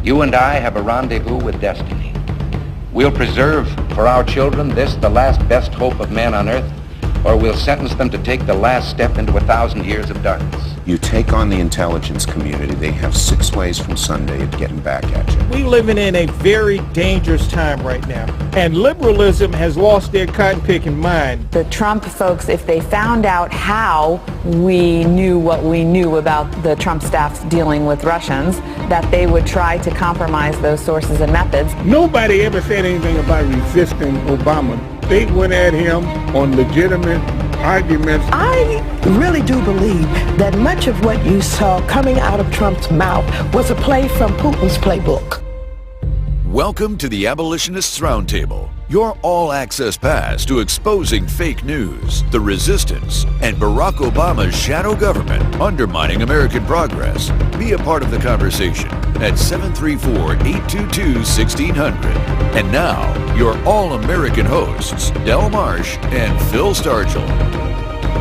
You and I have a rendezvous with destiny. We'll preserve for our children this, the last best hope of man on earth, or we'll sentence them to take the last step into 1,000 years of darkness. You take on the intelligence community, they have 6 ways from Sunday of getting back at you. We're living in a very dangerous time right now, and liberalism has lost their cotton-picking mind. The Trump folks, if they found out how we knew what we knew about the Trump staff's dealing with Russians, that they would try to compromise those sources and methods. Nobody ever said anything about resisting Obama. They went at him on legitimate arguments. I really do believe that much of what you saw coming out of Trump's mouth was a play from Putin's playbook. Welcome to the Abolitionists Roundtable, your all-access pass to exposing fake news, the resistance, and Barack Obama's shadow government undermining American progress. Be a part of the conversation at 734-822-1600. And now, your all-American hosts, Del Marsh and Phil Stargell.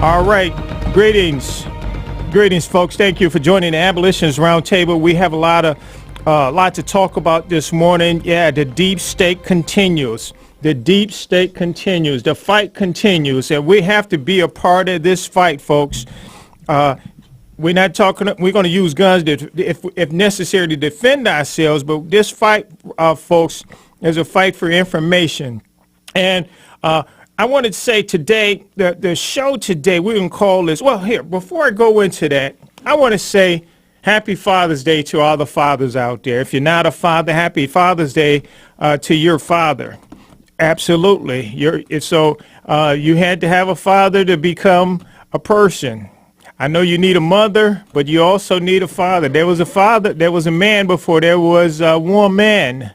All right, greetings, folks. Thank you for joining the Abolitionists Roundtable. We have a lot to talk about this morning. Yeah, the deep state continues. The deep state continues. The fight continues, and we have to be a part of this fight, folks. We're not talking. We're going to use guns if necessary to defend ourselves. But this fight, folks, is a fight for information. And I wanted to say today, the show today, we're going to call this. Well, here, before I go into that, I want to say Happy Father's Day to all the fathers out there. If you're not a father, happy Father's Day to your father. Absolutely. You had to have a father to become a person. I know you need a mother, but you also need a father. There was a father, there was a man before there was a woman.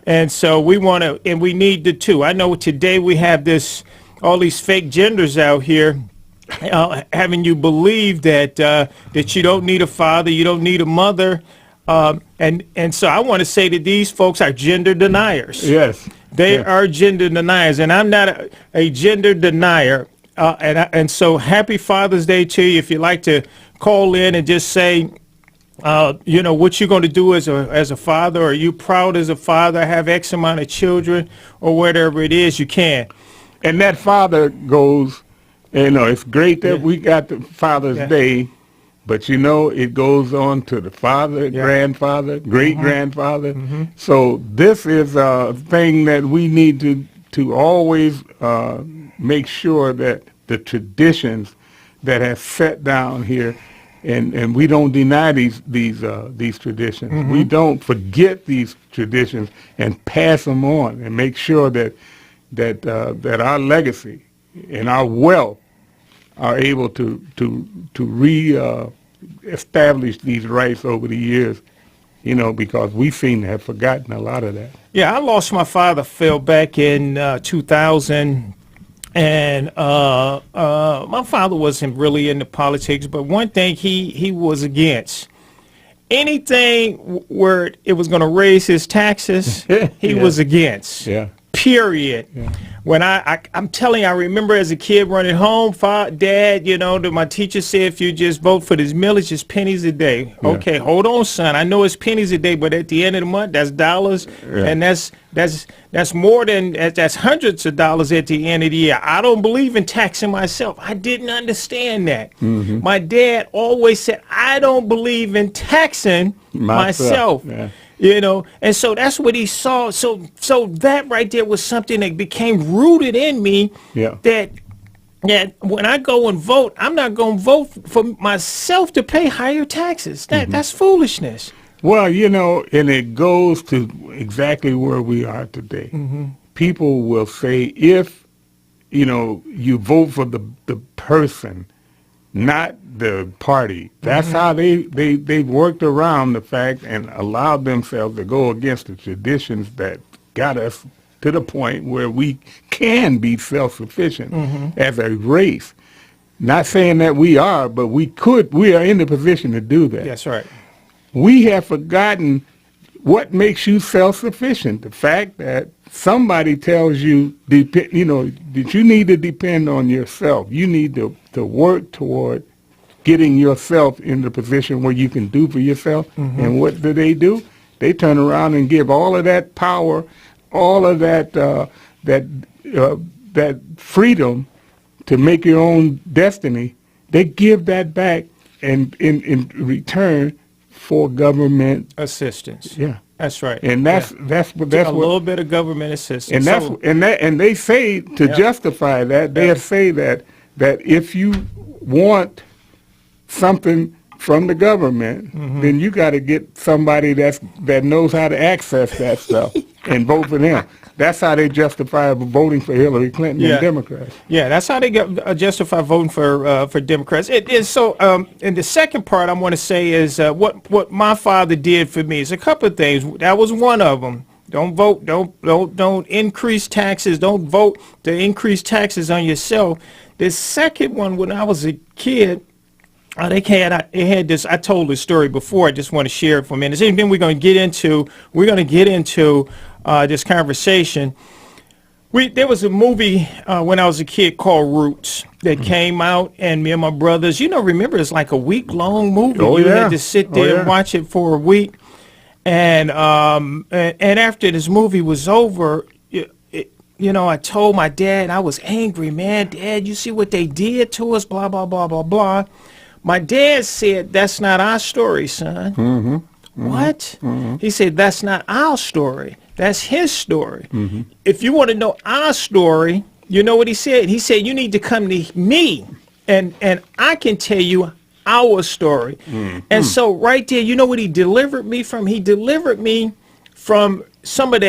And so we want to, and we need the two. I know today we have all these fake genders out here having you believe that you don't need a father, you don't need a mother. And so I want to say that these folks are gender deniers. Yes. They are gender deniers, and I'm not a gender denier. And so happy Father's Day to you. If you'd like to call in and just say, what you're going to do as a father, are you proud as a father, have X amount of children, or whatever it is, you can. And that father goes, it's great that we got the Father's Day, but it goes on to the father, grandfather, great-grandfather. Mm-hmm. So this is a thing that we need to always make sure that the traditions that have set down here, and we don't deny these traditions. Mm-hmm. We don't forget these traditions and pass them on, and make sure that our legacy and our wealth are able to establish these rights over the years, because we seem to have forgotten a lot of that. Yeah, I lost my father, Phil, back in 2000. And my father wasn't really into politics, but one thing he was against, anything where it was going to raise his taxes, he was against. Yeah. Period. Yeah. When I'm telling you, I remember as a kid running home, Dad, my teacher said, if you just vote for this millage, it's pennies a day. Yeah. Okay, hold on, son. I know it's pennies a day, but at the end of the month, that's dollars, and that's more than that's hundreds of dollars at the end of the year. I don't believe in taxing myself. I didn't understand that. Mm-hmm. My dad always said, I don't believe in taxing myself. Yeah. And so that's what he saw. So that right there was something that became rooted in me. Yeah. That when I go and vote, I'm not going to vote for myself to pay higher taxes. That's foolishness. Well, and it goes to exactly where we are today. Mm-hmm. People will say, if you vote for the person, not the party. That's how they worked around the fact and allowed themselves to go against the traditions that got us to the point where we can be self-sufficient as a race. Not saying that we are, but we are in the position to do that. That's right. We have forgotten what makes you self-sufficient. The fact that somebody tells you, that you need to depend on yourself. You need to work toward getting yourself in the position where you can do for yourself. Mm-hmm. And what do? they turn around and give all of that power, all of that that freedom to make your own destiny. They give that back, and in return for government assistance. Yeah, that's right. And that's a little bit of government assistance. And they say to justify that, they say that if you want something from the government, then you got to get somebody that knows how to access that stuff and vote for them. That's how they justify voting for Hillary Clinton and Democrats. Yeah, that's how they justify voting for Democrats. It is so. And the second part I want to say is what my father did for me is a couple of things. That was one of them. Don't vote. Don't increase taxes. Don't vote to increase taxes on yourself. The second one, when I was a kid, they had this. I told this story before. I just want to share it for a minute. And then we're going to get into this conversation. There was a movie when I was a kid called Roots that came out, and me and my brothers, remember it's like a week-long movie. You had to sit there and watch it for a week. And after this movie was over, I told my dad, I was angry, man. Dad, you see what they did to us, blah, blah, blah, blah, blah. My dad said, that's not our story, son. What? He said, that's not our story. That's his story. If you want to know our story, you know what he said? He said, you need to come to me, and I can tell you our story. And so right there, you know what he delivered me from? He delivered me from some of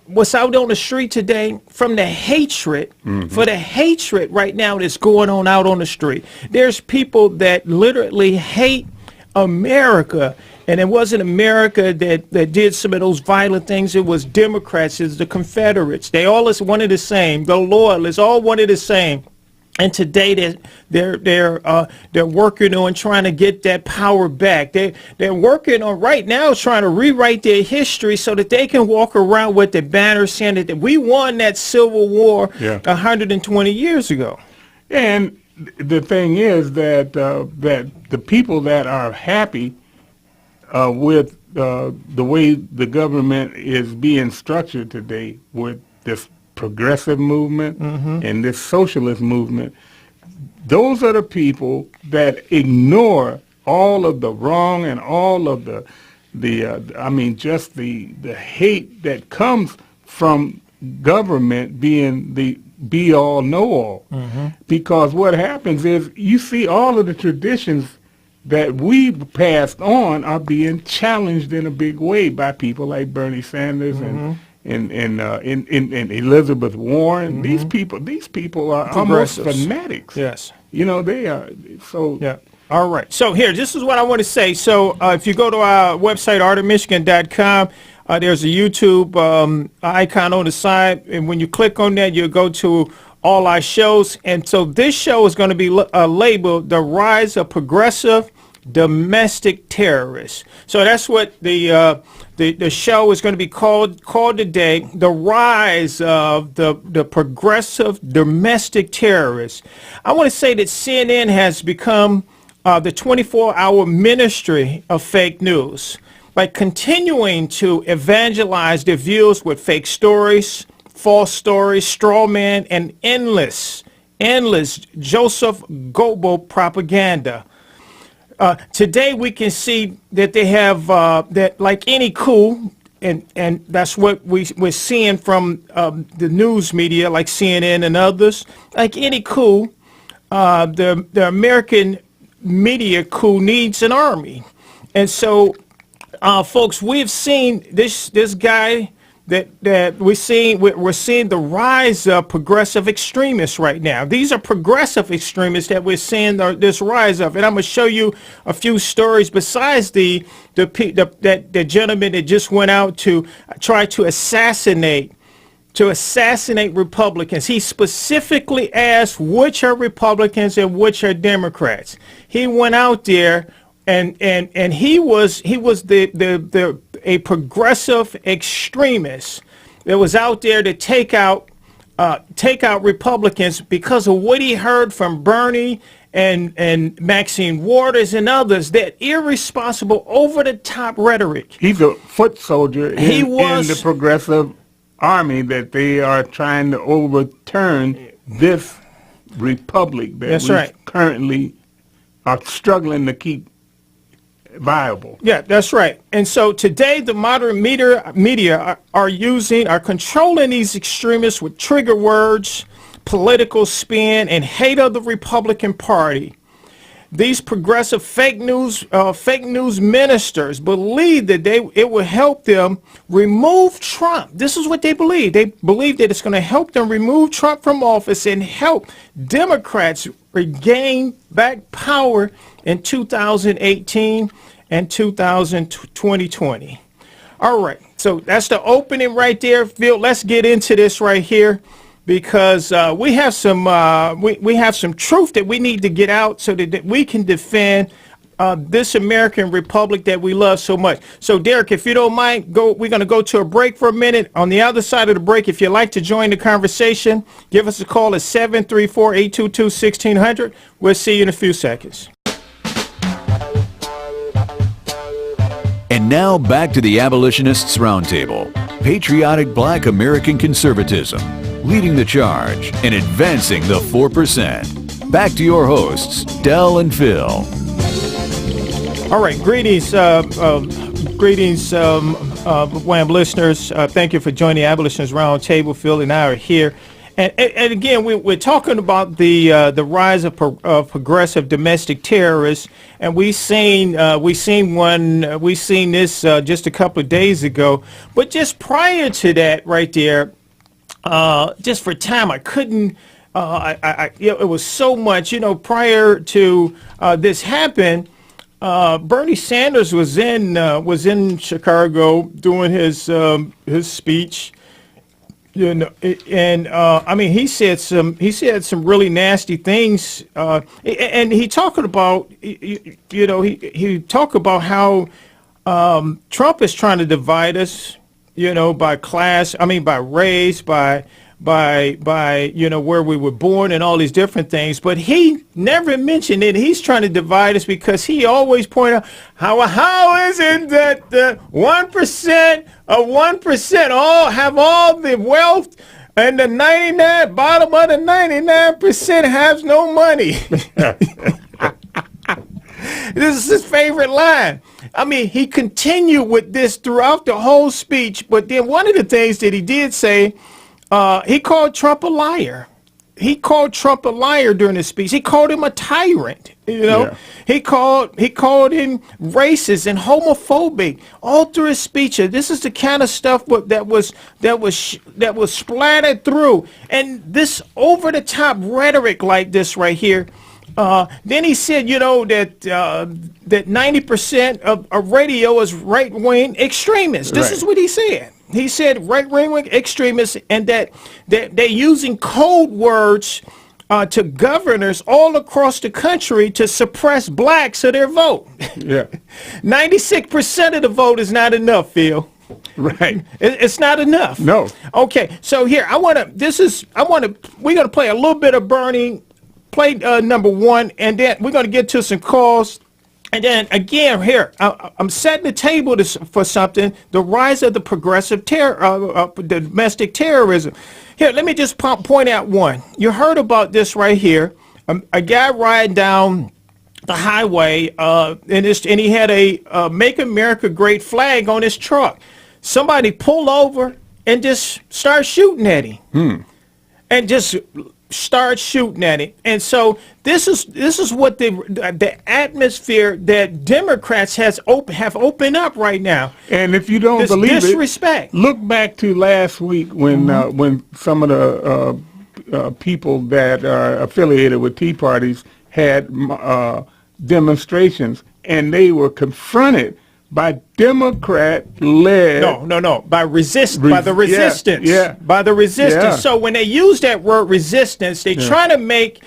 what's out on the street today, from the hatred, for the hatred right now that's going on out on the street. There's people that literally hate America. And it wasn't America that did some of those violent things. It was Democrats, it's the Confederates. They all is one of the same. The Loyalists, all one of the same. And today they're working on trying to get that power back. They're working on right now trying to rewrite their history so that they can walk around with the banner saying that we won that Civil War 120 years ago. And the thing is that the people that are happy with the way the government is being structured today, with this progressive movement and this socialist movement, those are the people that ignore all of the wrong and all of the hate that comes from government being the be-all, know-all. Because what happens is you see all of the traditions that we passed on are being challenged in a big way by people like Bernie Sanders and Elizabeth Warren. These people are almost fanatics. Yes. They are. So yeah. All right. So here, this is what I want to say. So if you go to our website, artofmichigan.com, there's a YouTube icon on the side, and when you click on that, you'll go to all our shows. And so this show is going to be labeled The Rise of Progressive Domestic Terrorists. So that's what the show is going to be called today, The Rise of the Progressive Domestic Terrorists. I want to say that CNN has become the 24-hour ministry of fake news by continuing to evangelize their views with fake stories, false stories, straw man, and endless Joseph Goebbels propaganda. Today we can see that they have that, like any coup, and that's what we're seeing from the news media like CNN and others. Like any coup, the American media coup needs an army, and so folks, we've seen this guy that we're seeing the rise of progressive extremists right now. These are progressive extremists that we're seeing this rise of, and I'm going to show you a few stories besides the gentleman that just went out to try to assassinate Republicans. He specifically asked which are Republicans and which are Democrats. He went out there and he was a progressive extremist that was out there to take out take out Republicans because of what he heard from Bernie and Maxine Waters and others, that irresponsible, over-the-top rhetoric. He's a foot soldier in the progressive army that they are trying to overturn this republic that we currently are struggling to keep viable. Yeah, that's right. And so today the modern media are controlling these extremists with trigger words, political spin, and hate of the Republican Party. These progressive fake news ministers believe that it will help them remove Trump. This is what they believe. They believe that it's going to help them remove Trump from office and help Democrats regain back power in 2018 and 2020. All right, so that's the opening right there, Phil. Let's get into this right here, because we have some truth that we need to get out so that we can defend this American republic that we love so much. So, Derek, if you don't mind, we're going to go to a break for a minute. On the other side of the break, if you'd like to join the conversation, give us a call at 734-822-1600. We'll see you in a few seconds. And now back to the Abolitionists Roundtable. Patriotic Black American conservatism, leading the charge and advancing the 4%. Back to your hosts, Del and Phil. All right, greetings, WAAM listeners. Thank you for joining the Abolitionists Roundtable. Phil and I are here. And again, we're talking about the rise of progressive domestic terrorists, and we've seen this just a couple of days ago. But just prior to that, right there, just for time, I couldn't. It was so much, prior to this happened. Bernie Sanders was in Chicago doing his speech. And I mean, he said some really nasty things, and he talking about, he talked about how Trump is trying to divide us, by class, by race, by where we were born and all these different things. But he never mentioned it. He's trying to divide us because he always pointed out how is it that 1% of 1% all have all the wealth and the 99 bottom of the 99% has no money. This is his favorite line. I mean, he continued with this throughout the whole speech. But then one of the things that he did say, he called Trump a liar. He called Trump a liar during his speech. He called him a tyrant. Yeah. He called him racist and homophobic all through his speech. This is the kind of stuff that was splattered through. And this over the top rhetoric like this right here. Then he said, that 90% of radio is right wing extremists. This is what he said. He said right-wing extremists, and that they're using code words to governors all across the country to suppress blacks of their vote. Yeah, 96% of the vote is not enough, Phil. Right, it's not enough. No. Okay, so here we're gonna play a little bit of Bernie, play number one, and then we're gonna get to some calls. And then again, here I'm setting the table for something: the rise of the progressive domestic terrorism. Here, let me just point out one. You heard about this right here: a guy riding down the highway, and he had a "Make America Great" flag on his truck. Somebody pulled over and just started shooting at him, and just start shooting at it. And so this is what the atmosphere that Democrats have opened up right now. And if you don't believe disrespect, look back to last week when some of the people that are affiliated with Tea Parties had demonstrations, and they were confronted by Democrat-led. By the resistance. By the resistance. Yeah. So when they use that word resistance, they try to make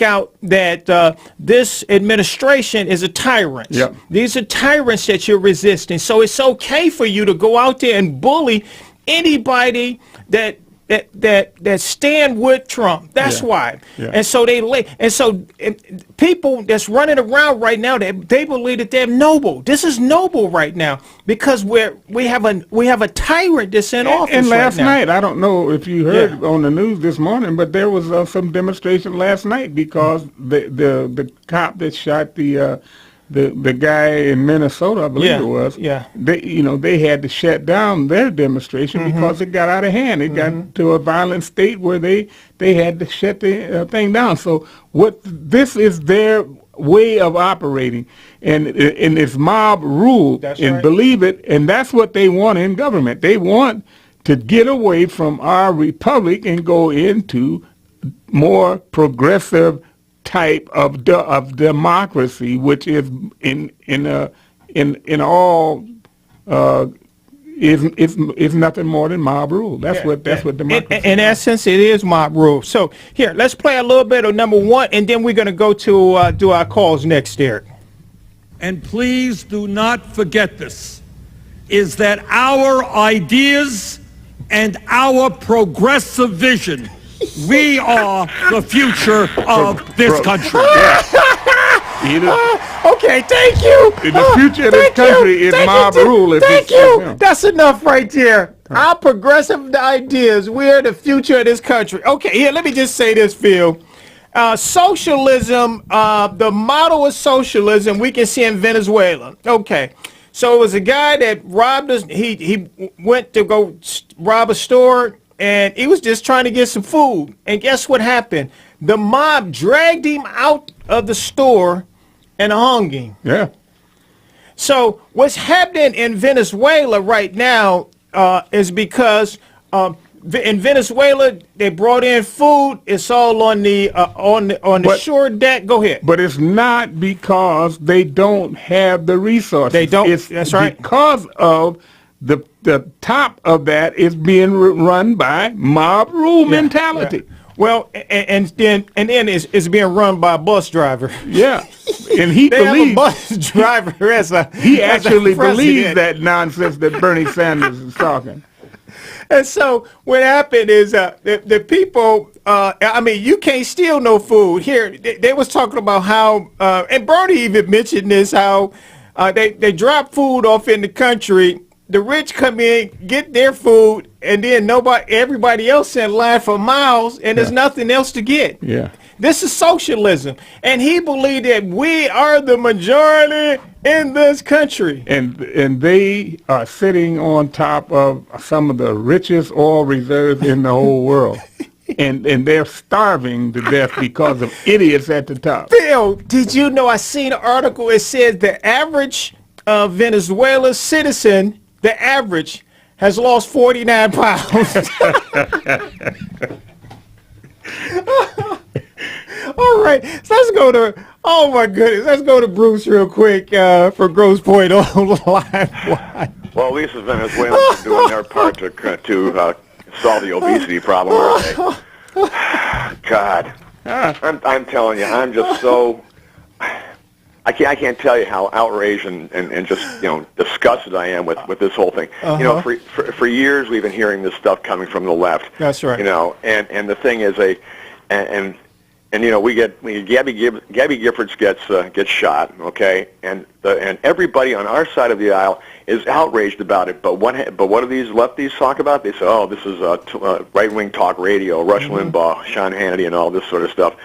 out that this administration is a tyrant. Yeah. These are tyrants that you're resisting. So it's okay for you to go out there and bully anybody that that stand with Trump. That's why. Yeah. And so people that's running around right now, they believe that they're noble. This is noble right now because we have a tyrant that's in office. And last right now. night, I don't know if you heard on the news this morning, but there was some demonstration last night because the cop that shot the guy in Minnesota, I believe it was. Yeah. They had to shut down their demonstration because it got out of hand. It got to a violent state where they had to shut the thing down. So this is their way of operating, and it's mob rule. That's and right. Believe it, and that's what they want in government. They want to get away from our republic and go into more progressive type of democracy, which is in all is nothing more than mob rule. That's what democracy is. In essence, it is mob rule. So here, let's play a little bit of number one, and then we're going to go to do our calls next, Derek. And please do not forget this, is that our ideas and our progressive vision, we are the future of this country. Okay, thank you. The future of this country is mob rule. Thank you. That's enough right there. Our progressive ideas, we're the future of this country. Okay, here, let me just say this, Phil. Socialism, the model of socialism we can see in Venezuela. Okay. So it was a guy that robbed us. He went to go rob a store, and he was just trying to get some food. And guess what happened? The mob dragged him out of the store and hung him. Yeah. So what's happening in Venezuela right now is because in Venezuela they brought in food. It's all on the shore deck. Go ahead. But it's not because they don't have the resources. They don't. It's that's right. Because of the top of that is being run by mob rule mentality. Yeah. Well, and then it's being run by a bus driver. Yeah, and he they believes have a bus driver he actually believes that nonsense that Bernie Sanders is talking. And so what happened is the people, I mean, you can't steal no food. Here, they was talking about how, and Bernie even mentioned this, how they drop food off in the country. The rich come in, get their food, and then everybody else in line for miles, and there's nothing else to get. Yeah. This is socialism. And he believed that we are the majority in this country. And they are sitting on top of some of the richest oil reserves in the whole world. And they're starving to death because of idiots at the top. Phil, did you know I seen an article, it says the average Venezuela citizen, the average, has lost 49 pounds. All right, so let's go to, oh my goodness, let's go to Bruce real quick for Grosse Pointe on Live. Well, at least the Venezuelans are doing their part to solve the obesity problem, aren't they? God, I'm telling you, I'm just so... I can't tell you how outraged and just disgusted I am with this whole thing. You know, for years we've been hearing this stuff coming from the left. That's right. You know, and the thing is and Gabby Giffords gets shot, okay, and everybody on our side of the aisle is outraged about it. But what do these lefties talk about? They say, oh, this is right-wing talk radio, Rush Limbaugh, Sean Hannity, and all this sort of stuff.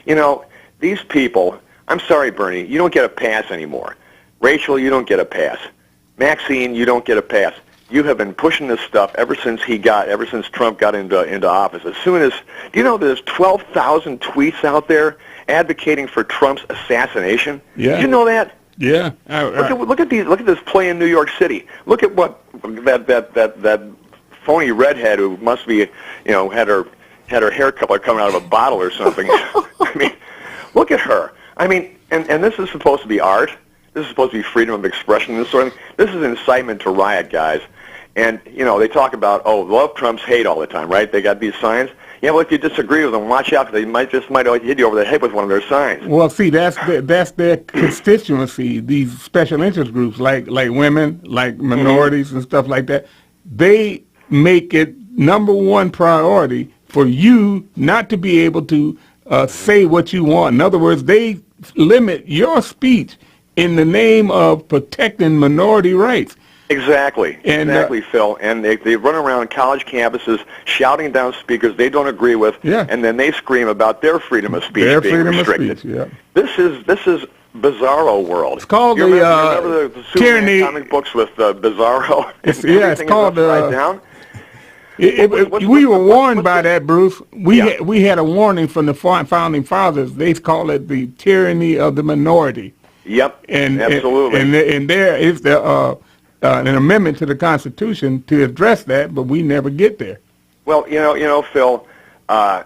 You know, these people. I'm sorry, Bernie, you don't get a pass anymore. Rachel, you don't get a pass. Maxine, you don't get a pass. You have been pushing this stuff ever since Trump got into office. As soon as, do you know there's 12,000 tweets out there advocating for Trump's assassination? Yeah. Did you know that? Yeah. Look at this play in New York City. Look at what that phony redhead who must be, had her hair color coming out of a bottle or something. I mean, look at her. I mean, and this is supposed to be art. This is supposed to be freedom of expression and this sort of thing. This is incitement to riot, guys. And, they talk about, love Trump's hate all the time, right? They got these signs. Yeah, well, if you disagree with them, watch out, because they might hit you over the head with one of their signs. Well, see, that's their constituency, these special interest groups, like women, like minorities and stuff like that. They make it number one priority for you not to be able to say what you want. In other words, they limit your speech in the name of protecting minority rights. Exactly, Phil. And they run around college campuses shouting down speakers they don't agree with, and then they scream about their freedom of speech being restricted. This is Bizarro world. It's called remember the Superman comic books with Bizarro? It's called upside down. We were warned by that, Bruce. We had a warning from the founding fathers. They call it the tyranny of the minority. Yep, absolutely. And there is an amendment to the Constitution to address that, but we never get there. Well, you know, Phil, the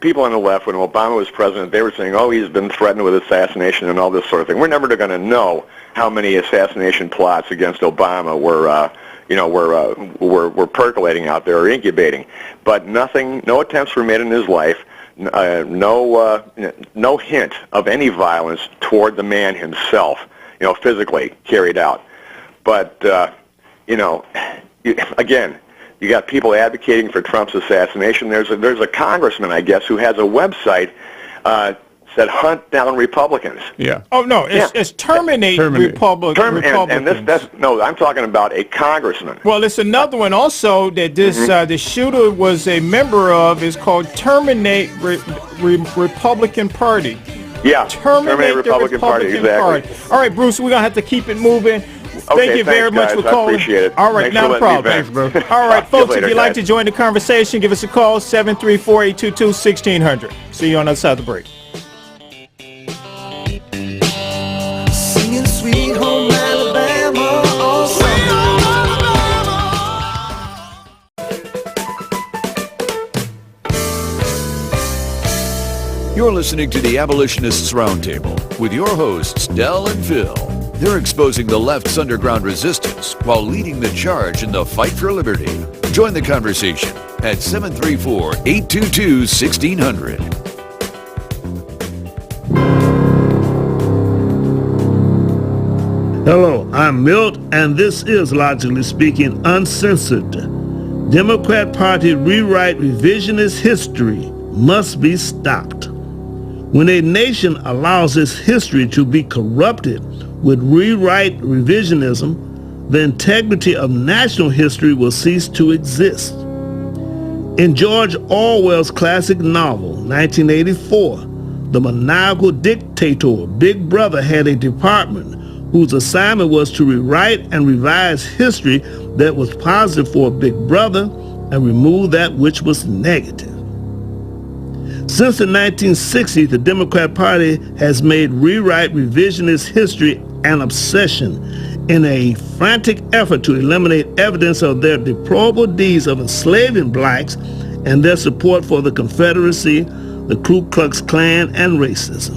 people on the left, when Obama was president, they were saying, "Oh, he's been threatened with assassination and all this sort of thing." We're never going to know how many assassination plots against Obama were percolating out there or incubating. But no attempts were made in his life. No hint of any violence toward the man himself, physically carried out. But again, you got people advocating for Trump's assassination. There's a congressman, I guess, who has a website said hunt down Republicans. Yeah. Oh no, it's terminate Republicans. I'm talking about a congressman. Well, it's another one also that the shooter was a member of. Is called Terminate Republican Party. Yeah. Terminate Republican Party. Exactly. All right, Bruce, we're gonna have to keep it moving. Thank you very much for calling. I appreciate it. All right, not a problem. Thanks, bro. All right, folks, if you'd like to join the conversation, give us a call, 734-822-1600. See you on the other side of the break. Singing Sweet Home Alabama all summer. You're listening to the Abolitionists Roundtable with your hosts, Del and Phil. They're exposing the left's underground resistance while leading the charge in the fight for liberty. Join the conversation at 734-822-1600. Hello, I'm Milt, and this is Logically Speaking Uncensored. Democrat Party rewrite revisionist history must be stopped. When a nation allows its history to be corrupted with rewrite revisionism, the integrity of national history will cease to exist. In George Orwell's classic novel, 1984, the maniacal dictator Big Brother had a department whose assignment was to rewrite and revise history that was positive for Big Brother and remove that which was negative. Since the 1960s, the Democrat Party has made rewrite revisionist history an obsession in a frantic effort to eliminate evidence of their deplorable deeds of enslaving blacks and their support for the Confederacy, the Ku Klux Klan, and racism.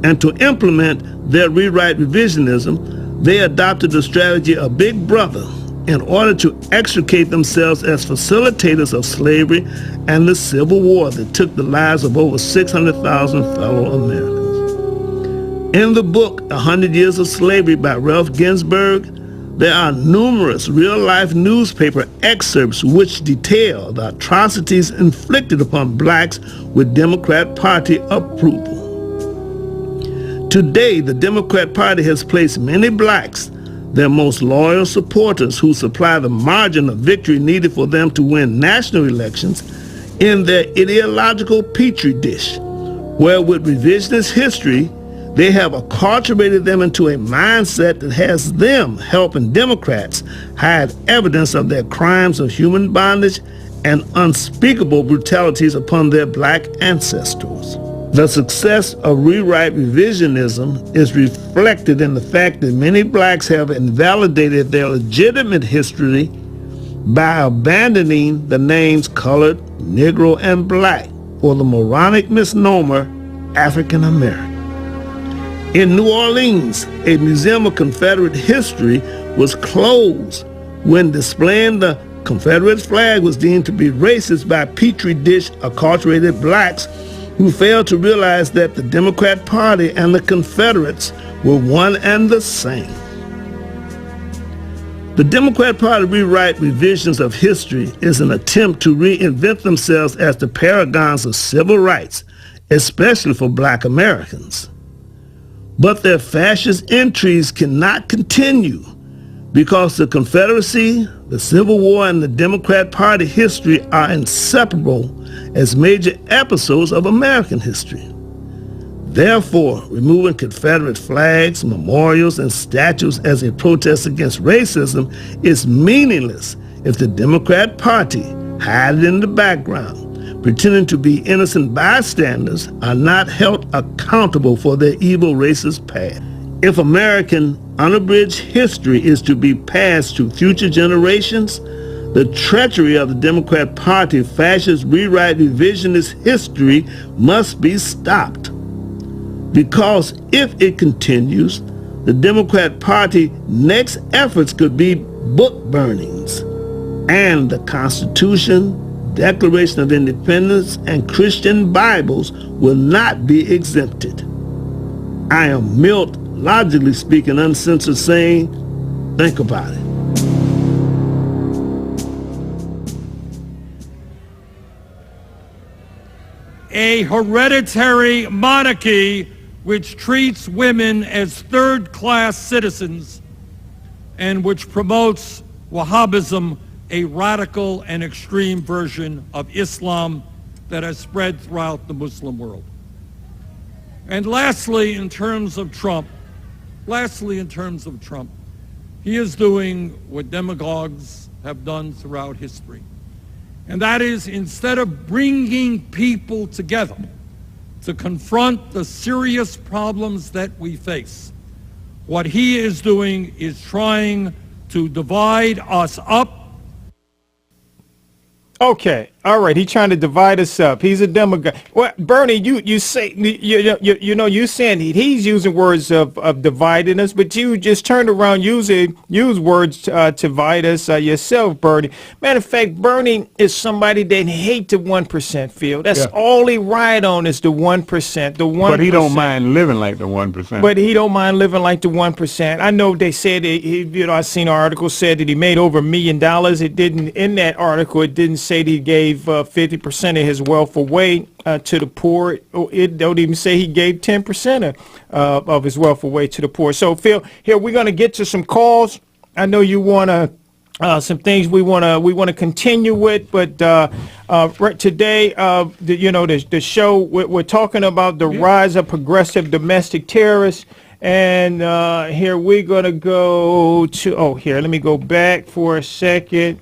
And to implement their rewrite revisionism, they adopted the strategy of Big Brother in order to extricate themselves as facilitators of slavery and the Civil War that took the lives of over 600,000 fellow Americans. In the book, 100 Years of Slavery by Ralph Ginsberg, there are numerous real-life newspaper excerpts which detail the atrocities inflicted upon blacks with Democrat Party approval. Today, the Democrat Party has placed many blacks, their most loyal supporters who supply the margin of victory needed for them to win national elections, in their ideological petri dish, where with revisionist history, they have acculturated them into a mindset that has them helping Democrats hide evidence of their crimes of human bondage and unspeakable brutalities upon their black ancestors. The success of rewrite revisionism is reflected in the fact that many blacks have invalidated their legitimate history by abandoning the names colored, Negro, and black for the moronic misnomer African American. In New Orleans, a museum of Confederate history was closed when displaying the Confederate flag was deemed to be racist by petri dish acculturated blacks who failed to realize that the Democrat Party and the Confederates were one and the same. The Democrat Party rewrite revisions of history is an attempt to reinvent themselves as the paragons of civil rights, especially for black Americans. But their fascist intrigues cannot continue because the Confederacy, the Civil War, and the Democrat Party history are inseparable as major episodes of American history. Therefore, removing Confederate flags, memorials, and statues as a protest against racism is meaningless if the Democrat Party, hiding in the background, pretending to be innocent bystanders, are not held accountable for their evil racist past. If American unabridged history is to be passed to future generations, the treachery of the Democrat Party fascist rewrite revisionist history must be stopped. Because if it continues, the Democrat Party next efforts could be book burnings, and the Constitution, Declaration of Independence, and Christian Bibles will not be exempted. I am Milt, logically speaking, uncensored, saying, think about it. A hereditary monarchy which treats women as third-class citizens and which promotes Wahhabism, a radical and extreme version of Islam that has spread throughout the Muslim world. And lastly, in terms of Trump, he is doing what demagogues have done throughout history. And that is, instead of bringing people together to confront the serious problems that we face, what he is doing is trying to divide us up. Okay, all right. He's trying to divide us up. He's a demagogue. Well, Bernie, you say you saying he's using words of dividing us, but you just turned around use words to divide us yourself, Bernie. Matter of fact, Bernie is somebody that hate the 1%. Phil, that's all he ride on is the 1%. The 1%. But he don't mind living like the 1%. But he don't mind living like the 1%. I know they said I seen an article said that he made over $1 million. It didn't in that article. It didn't say that he gave 50% of his wealth away to the poor. It don't even say he gave 10% of his wealth away to the poor. So, Phil, here we're going to get to some calls. I know you want to some things we want to continue with, but right today, the show we're talking about the rise of progressive domestic terrorists. And here we're going to go to here. Let me go back for a second.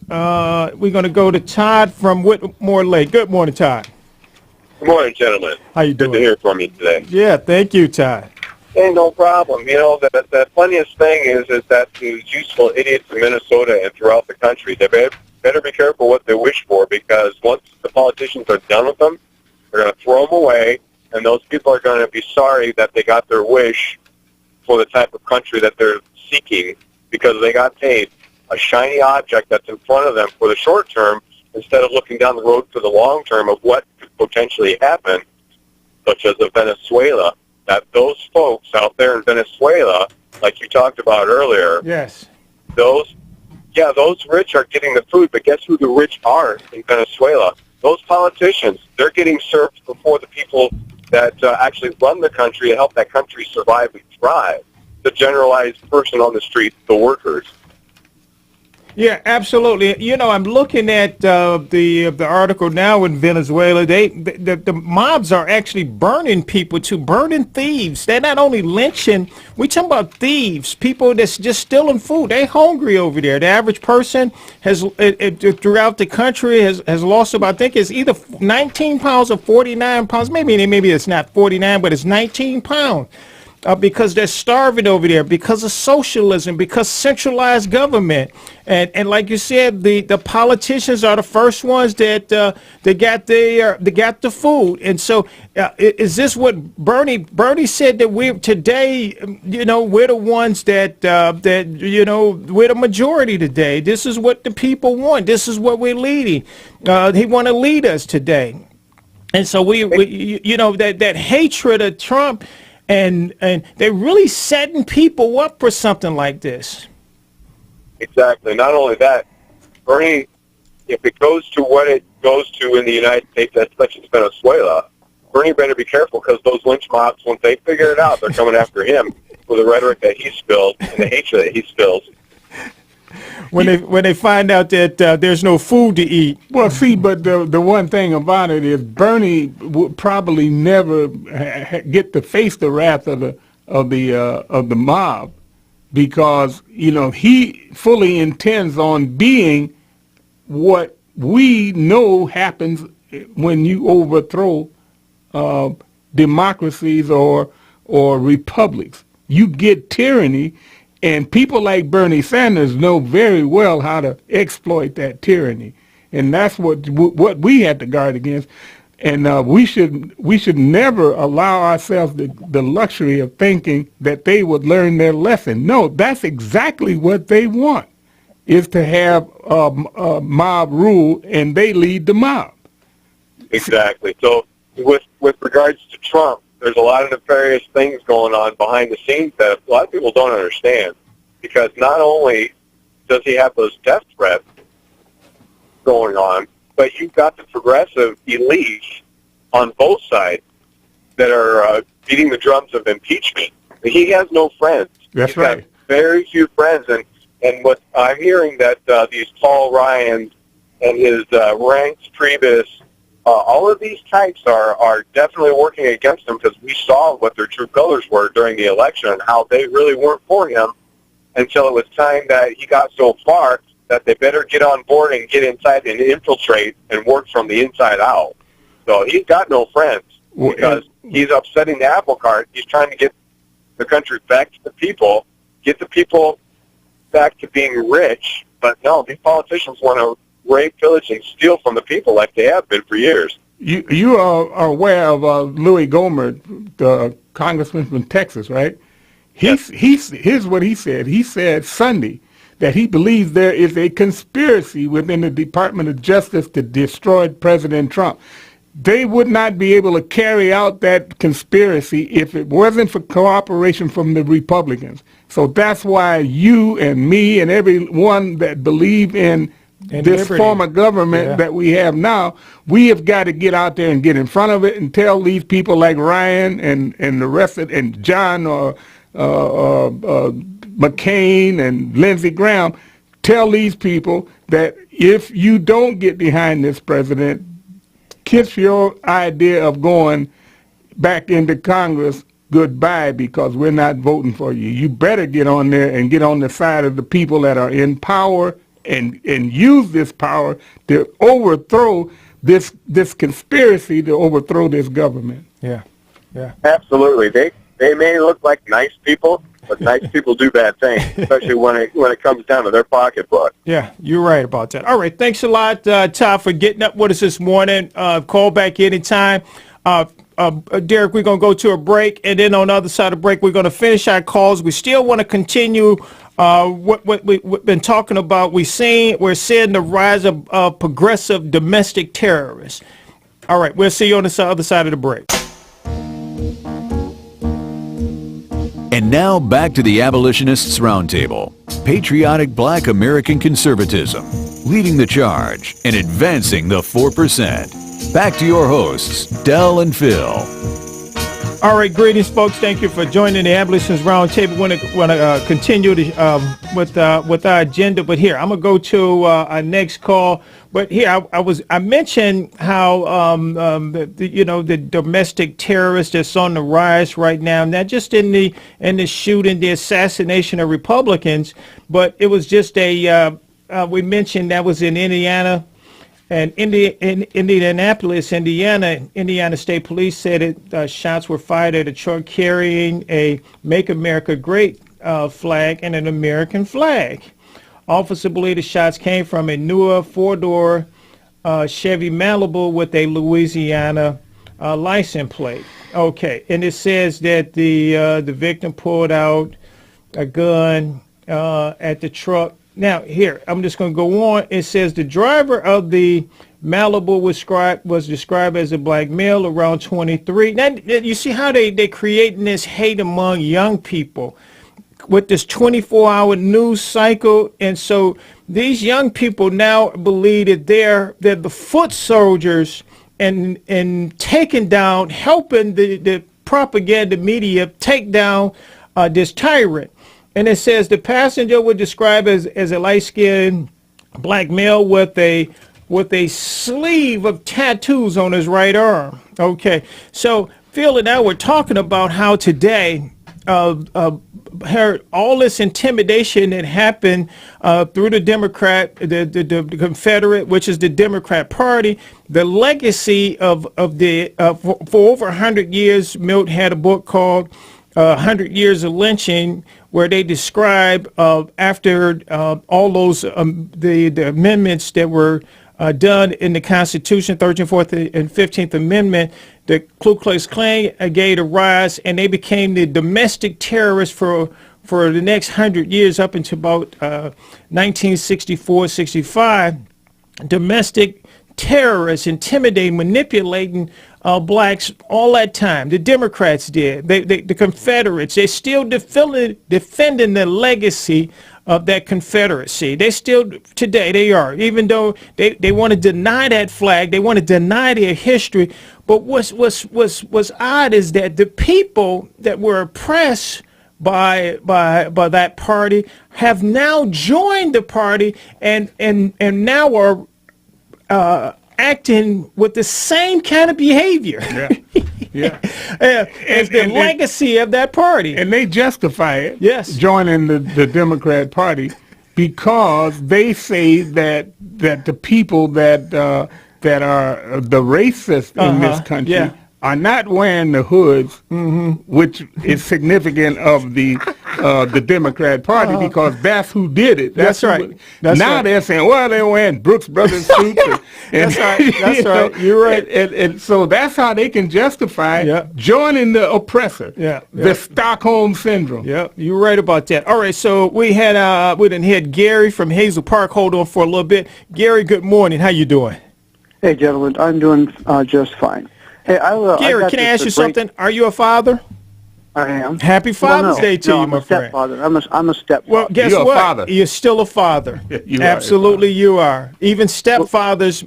We're going to go to Todd from Whitmore Lake. Good morning, Todd. Good morning, gentlemen. How you doing? Good to hear from you today. Yeah, thank you, Todd. Hey, no problem. You know, the funniest thing is that these useful idiots in Minnesota and throughout the country, they better be careful what they wish for, because once the politicians are done with them, they're going to throw them away, and those people are going to be sorry that they got their wish for the type of country that they're seeking, because they got paid a shiny object that's in front of them for the short term instead of looking down the road for the long term of what could potentially happen, such as Venezuela, that those folks out there in Venezuela, like you talked about earlier, yes, those rich are getting the food, but guess who the rich are in Venezuela? Those politicians. They're getting served before the people that actually run the country and help that country survive and thrive. The generalized person on the street, the workers. Yeah, absolutely. You know, I'm looking at the article now in Venezuela. The mobs are actually burning people too, burning thieves. They're not only lynching. We talking about thieves, people that's just stealing food. They hungry over there. The average person has throughout the country has lost about, I think it's either 19 pounds or 49 pounds. Maybe it's not 49, but it's 19 pounds. Because they're starving over there, because of socialism, because centralized government, and like you said, the politicians are the first ones that got the food. And so, is this what Bernie said, that we're today? We're the ones that we're the majority today. This is what the people want. This is what we're leading. He want to lead us today, and so we that hatred of Trump. And they're really setting people up for something like this. Exactly. Not only that, Bernie, if it goes to what it goes to in the United States, especially Venezuela, Bernie better be careful, because those lynch mobs, once they figure it out, they're coming after him for the rhetoric that he spilled and the hatred that he spills. When they find out that there's no food to eat. Well, see, but the one thing about it is Bernie would probably never get to face the wrath of the mob, because he fully intends on being what we know happens when you overthrow democracies or republics. You get tyranny. And people like Bernie Sanders know very well how to exploit that tyranny, and that's what we had to guard against. And we should never allow ourselves the luxury of thinking that they would learn their lesson. No, that's exactly what they want, is to have mob rule, and they lead the mob. Exactly. So with regards to Trump, there's a lot of nefarious things going on behind the scenes that a lot of people don't understand, because not only does he have those death threats going on, but you've got the progressive elite on both sides that are beating the drums of impeachment. He has no friends. That's right. Got very few friends, and what I'm hearing that these Paul Ryans and his Reince Priebus, all of these types are definitely working against him, because we saw what their true colors were during the election and how they really weren't for him until it was time that he got so far that they better get on board and get inside and infiltrate and work from the inside out. So he's got no friends, because he's upsetting the apple cart. He's trying to get the country back to the people, get the people back to being rich. But no, these politicians want to rape, pillage, and steal from the people like they have been for years. You are aware of Louis Gohmert, the congressman from Texas, right? Here's what he said. He said Sunday that he believes there is a conspiracy within the Department of Justice to destroy President Trump. They would not be able to carry out that conspiracy if it wasn't for cooperation from the Republicans. So that's why you and me and everyone that believe in this liberty. Form of government that we have now, we have got to get out there and get in front of it and tell these people like Ryan and the rest of, and John or McCain and Lindsey Graham, tell these people that if you don't get behind this president, kiss your idea of going back into Congress goodbye, because we're not voting for you. You better get on there and get on the side of the people that are in power and use this power to overthrow this conspiracy to overthrow this government. Yeah. Absolutely. They may look like nice people, but nice people do bad things, especially when it comes down to their pocketbook. Yeah, you're right about that. All right, thanks a lot, Todd, for getting up with us this morning. Call back anytime. Derek, we're going to go to a break, and then on the other side of the break, we're going to finish our calls. We still want to continue what we've been talking about. We're seeing the rise of progressive domestic terrorists. All right, we'll see you on the other side of the break. And now back to the Abolitionists Roundtable. Patriotic Black American conservatism, leading the charge and advancing the 4%. Back to your hosts, Del and Phil. All right, greetings, folks. Thank you for joining the Abolitionists Roundtable. Want to continue with our agenda, but here I'm gonna go to our next call. But here I mentioned how the domestic terrorists that's on the rise right now, not just in the shooting, the assassination of Republicans, but it was just we mentioned that was in Indiana. And in Indianapolis, Indiana State Police said shots were fired at a truck carrying a Make America Great flag and an American flag. Officers believe the shots came from a newer four-door Chevy Malibu with a Louisiana license plate. Okay, and it says that the victim pulled out a gun at the truck. Now, here, I'm just going to go on. It says the driver of the Malibu was described as a black male around 23. Now, you see how they creating this hate among young people. with this 24-hour news cycle, and so these young people now believe that they're the foot soldiers and taking down, helping the propaganda media take down this tyrant. And it says the passenger would describe as a light-skinned black male with a sleeve of tattoos on his right arm. Okay, so Phil and I were talking about how today all this intimidation that happened through the Democrat, the Confederate, which is the Democrat Party, the legacy of for over 100 years. Milt had a book called 100 Years of Lynching, where they describe after all those the amendments that were done in the Constitution, 13th, 14th, and 15th Amendment, the Ku Klux Klan gave a rise, and they became the domestic terrorists for the next 100 years up until about 1964, 65. Domestic terrorists, intimidating, manipulating blacks all that time. The Democrats did. The Confederates, they're still defending the legacy of that Confederacy. They still, today they are, even though they want to deny that flag, they want to deny their history. But what's odd is that the people that were oppressed by that party have now joined the party and now are acting with the same kind of behavior. Yeah. As the legacy of that party. And they justify it, yes, joining the Democrat Party, because they say that the people that are the racists in this country are not wearing the hoods, which is significant of the Democrat Party, because that's who did it. That's right. Now they're saying, well, they're wearing Brooks Brothers suits. That's right. That's right. You're right. And so that's how they can justify joining the oppressor. The Stockholm Syndrome. Yeah, you're right about that. All right, so we done had Gary from Hazel Park. Hold on for a little bit. Gary, good morning. How you doing? Hey, gentlemen, I'm doing just fine. Hey, Gary, can I ask you something? Are you a father? I am. Happy Father's Day to you, my friend. I'm a stepfather. Well, guess You're what? a father. You're still a father. Absolutely, you are. Even stepfathers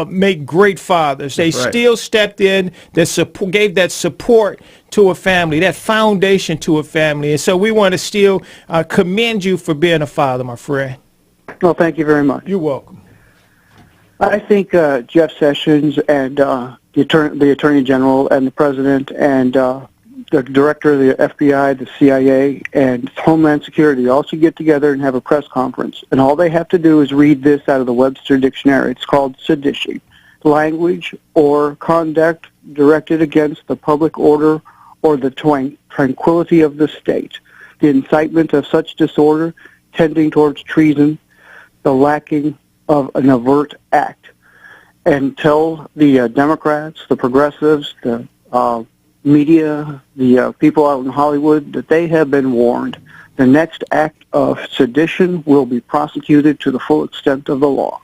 make great fathers. They still stepped in, gave that support to a family, that foundation to a family. And so we want to still commend you for being a father, my friend. Well, thank you very much. You're welcome. I think Jeff Sessions and the Attorney General and the President and the Director of the FBI, the CIA, and Homeland Security all should get together and have a press conference. And all they have to do is read this out of the Webster Dictionary. It's called sedition, language or conduct directed against the public order or the tranquility of the state, the incitement of such disorder tending towards treason, the lacking of an overt act. And tell the Democrats, the progressives, the media, the people out in Hollywood that they have been warned. The next act of sedition will be prosecuted to the full extent of the law.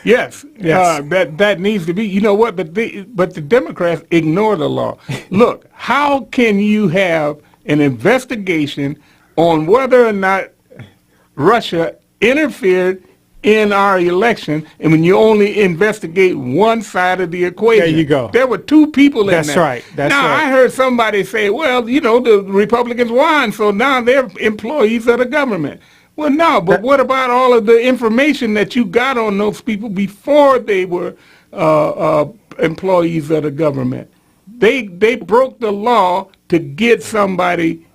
Yes. That needs to be. You know what? But the Democrats ignore the law. Look, how can you have an investigation on whether or not Russia interfered in our election, and when you only investigate one side of the equation? There you go. There were two people in there. That's right. Now, I heard somebody say, well, you know, the Republicans won, so now they're employees of the government. Well, no, but what about all of the information that you got on those people before they were employees of the government? They broke the law to get somebody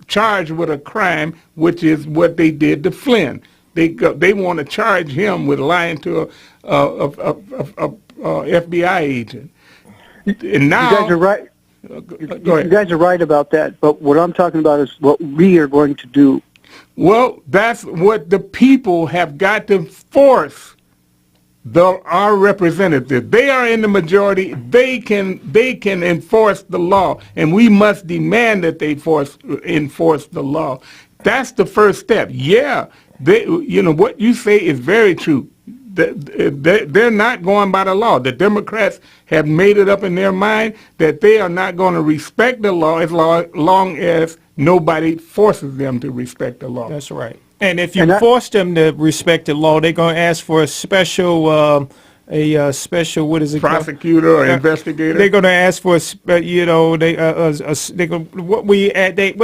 charged with a crime, which is what they did to Flynn. They want to charge him with lying to a FBI agent. And now, you guys are right. Go ahead. You guys are right about that. But what I'm talking about is what we are going to do. Well, that's what the people have got to force our representatives. They are in the majority. They can enforce the law, and we must demand that they enforce the law. That's the first step. Yeah, you know what you say is very true. they're not going by the law. The Democrats have made it up in their mind that they are not going to respect the law as long as nobody forces them to respect the law. That's right. And if you force them to respect the law, they're going to ask for a special what is it? Prosecutor or investigator. They're going to ask for what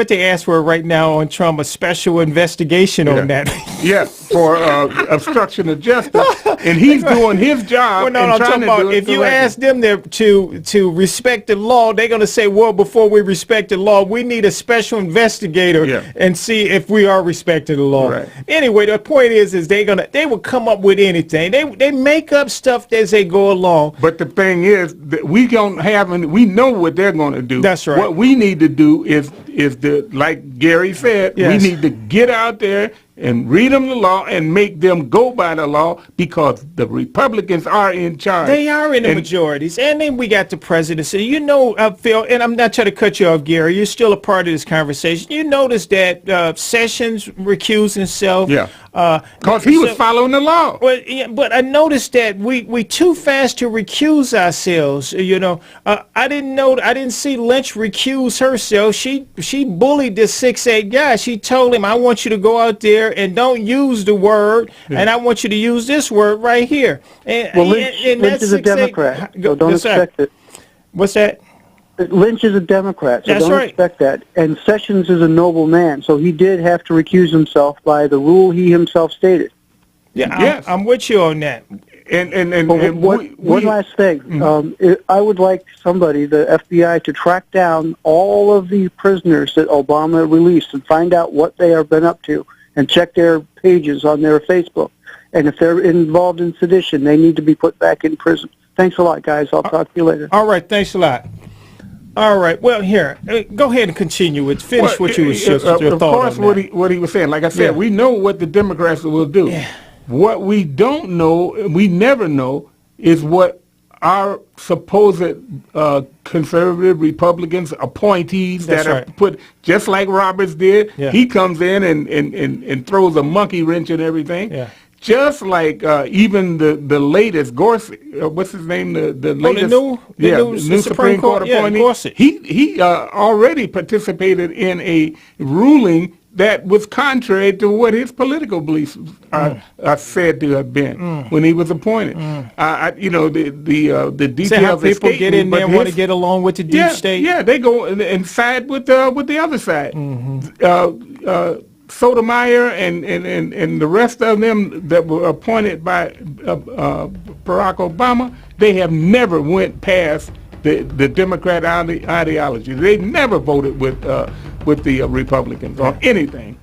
they ask for right now on Trump, a special investigation on that. Yes, for obstruction of justice, and he's doing his job. Well, no, I'm talking about if you ask them to respect the law, they're going to say, well, before we respect the law, we need a special investigator and see if we are respecting the law. Right. Anyway, the point is they will come up with anything. They make up stuff as they go along. But the thing is, that we know what they're going to do. That's right. What we need to do is like Gary said, we need to get out there and read them the law and make them go by the law, because the Republicans are in charge. They are in the majorities. And then we got the presidency. You know, Phil, and I'm not trying to cut you off, Gary. You're still a part of this conversation. You notice that Sessions recused himself. Yeah. Because he was following the law. Well, yeah, but I noticed that we too fast to recuse ourselves. You know, I didn't see Lynch recuse herself. She bullied this 6'8" guy. She told him, I want you to go out there and don't use the word, and I want you to use this word right here. And, Lynch is a Democrat, so don't expect it. What's that? Lynch is a Democrat, so That's don't expect that. And Sessions is a noble man, so he did have to recuse himself by the rule he himself stated. Yeah, I'm with you on that. One last thing. I would like somebody, the FBI, to track down all of the prisoners that Obama released and find out what they have been up to and check their pages on their Facebook. And if they're involved in sedition, they need to be put back in prison. Thanks a lot, guys. I'll talk to you later. All right. Thanks a lot. All right. Well, here, go ahead and continue with finish what you was your thought on that. Of course, what he was saying. Like I said, we know what the Democrats will do. Yeah. What we don't know, we never know, is what our supposed conservative Republicans appointees that are put, just like Roberts did. Yeah. He comes in and throws a monkey wrench and everything. Yeah. Just like even the latest Gorsuch, what's his name? The latest, the new Supreme Court appointee. He already participated in a ruling that was contrary to what his political beliefs are said to have been when he was appointed. The details. So how people get in there and want to get along with the deep state. Yeah, they go and side with the other side. Sotomayor and the rest of them that were appointed by Barack Obama, they have never went past the Democrat ideology. They never voted with the Republicans on anything.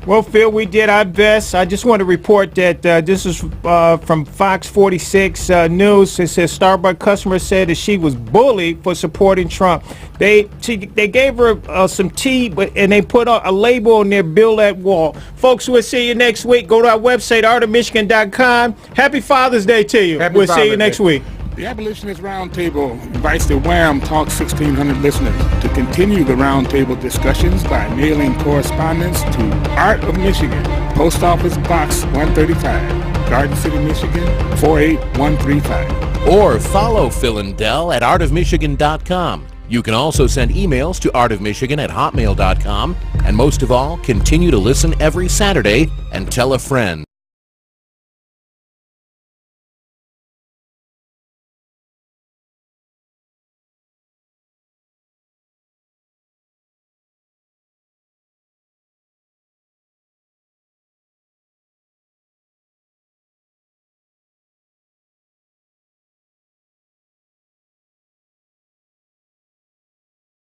Well, Phil, we did our best. I just want to report that this is from Fox 46 News. It says Starbucks customer said that she was bullied for supporting Trump. They gave her some tea, and they put a label on their bill at wall. Folks, we'll see you next week. Go to our website, artofmichigan.com. Happy Father's Day to you. We'll see you next week. The Abolitionist Roundtable invites the WAAM TALK1600 listeners to continue the roundtable discussions by mailing correspondence to Art of Michigan, Post Office Box 135, Garden City, Michigan 48135. Or follow Phil and Del at artofmichigan.com. You can also send emails to artofmichigan@hotmail.com. And most of all, continue to listen every Saturday and tell a friend.